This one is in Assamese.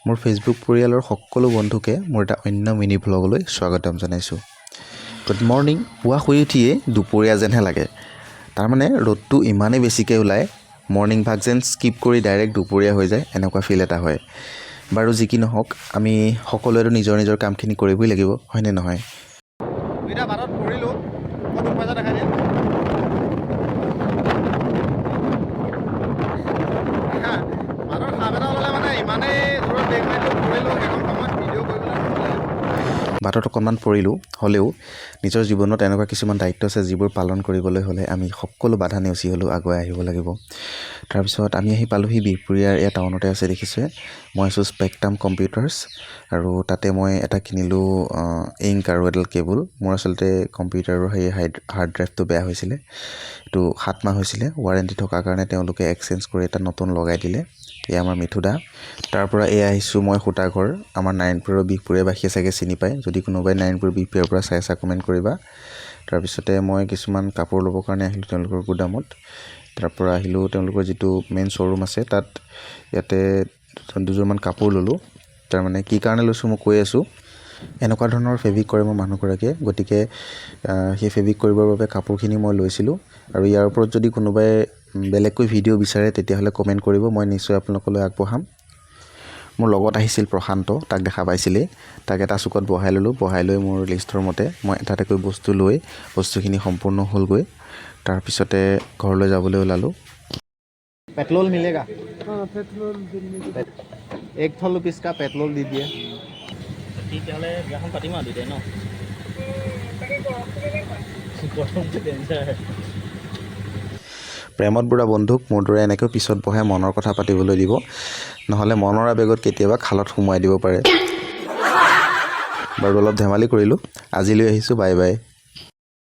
মোৰ ফেচবুক পৰিয়ালৰ সকলো বন্ধুকে মোৰ এটা অন্য মিনি ভ্লগলৈ স্বাগতম জনাইছোঁ। Good morning. পুৱা শুই উঠিয়ে দুপৰীয়া যেনহে লাগে। তাৰমানে ৰ'দটো ইমানেই বেছিকৈ ওলায়, মৰ্ণিং ভাগ যেন স্কিপ কৰি ডাইৰেক্ট দুপৰীয়া হৈ যায়, এনেকুৱা ফিল এটা হয়। বাৰু যি কি নহওক, আমি সকলোৱেতো নিজৰ নিজৰ কামখিনি কৰিবই লাগিব, হয়নে নহয়? দুইটা বাটত পৰিলোঁ, পইচা দেখাই দিয়ে। বাটৰ সাপ এটা ওলালে মানে ইমানেই জোৰত ব্ৰেক মাৰিলোঁ, পৰিলোঁ, সেইখন সময়ত ভিডিঅ' কৰিবলৈ নহ'লে। বাটত অকণমান পৰিলোঁ, হ'লেও নিজৰ জীৱনত এনেকুৱা কিছুমান দায়িত্ব আছে যিবোৰ পালন কৰিবলৈ হ'লে আমি সকলো বাধা নেওচি হ'লেও আগুৱাই আহিব লাগিব। তাৰপিছত আমি আহি পালোঁহি বিহপুৰীয়াৰ এই টাউনতে আছে, দেখিছে। মই আছোঁ স্পেক্ট্ৰাম কম্পিউটাৰ্ছ, আৰু তাতে মই এটা কিনিলোঁ ইংক আৰু এডাল কেবুল। মোৰ আচলতে কম্পিউটাৰৰ সেই হাৰ্ড ড্ৰাইভটো বেয়া হৈছিলে, এইটো 7 মাহ হৈছিলে। ৱাৰেণ্টি থকাৰ কাৰণে তেওঁলোকে এক্সচেঞ্জ কৰি এটা নতুন লগাই দিলে। এয়া আমাৰ মিথুদা। তাৰপৰা এয়া আহিছোঁ মই সূতাঘৰ। আমাৰ নাৰায়ণপুৰৰ বিহপুৰীয়াবাসীয়ে চাগে চিনি পায়, যদি কোনোবাই নাৰায়ণপুৰ বিহপুৰীয়াৰ পৰা চাই আছা কমেণ্ট কৰিবা। তাৰপিছতে মই কিছুমান কাপোৰ ল'বৰ কাৰণে আহিলোঁ তেওঁলোকৰ গুদামত। তাৰপৰা আহিলোঁ তেওঁলোকৰ যিটো মেইন শ্ব'ৰুম আছে তাত। ইয়াতে দুযোৰমান কাপোৰ ল'লোঁ। তাৰমানে কি কাৰণে লৈছোঁ মই কৈ আছোঁ। এনেকুৱা ধৰণৰ ফেব্ৰিক কৰে মোৰ মানুহগৰাকীয়ে, গতিকে সেই ফেব্ৰিক কৰিবৰ বাবে কাপোৰখিনি মই লৈছিলোঁ। আৰু ইয়াৰ ওপৰত যদি কোনোবাই বেলেগকৈ ভিডিঅ' বিচাৰে তেতিয়াহ'লে কমেণ্ট কৰিব, মই নিশ্চয় আপোনালোকলৈ আগবঢ়াম। মোৰ লগত আহিছিল প্ৰশান্ত, তাক দেখা পাইছিলেই। তাক এটা চুকত বহাই ল'লোঁ, বহাই লৈ মোৰ লিষ্টৰ মতে মই এটা এটাকৈ বস্তু লৈ বস্তুখিনি সম্পূৰ্ণ হ'লগৈ। তাৰপিছতে ঘৰলৈ যাবলৈ ওলালোঁ। পেট্ৰল মিলেগা? पेट्रोल এক থল ৰুপিছ কা পেট্ৰল দি দিয়ে। তেতিয়াহ'লে বিয়াখন পাতিম আৰু দুইটাই ন? গৰমটো ডেঞ্জাৰ। প্ৰেমত বুঢ়া বন্ধুক মোৰ দৰে এনেকৈ পিছত বহাই মনৰ কথা পাতিবলৈ দিব, নহ'লে মনৰ আৱেগত কেতিয়াবা খালত সোমোৱাই দিব পাৰে। বাৰু অলপ ধেমালি কৰিলোঁ। আজিলৈ আহিছোঁ, বাই বাই।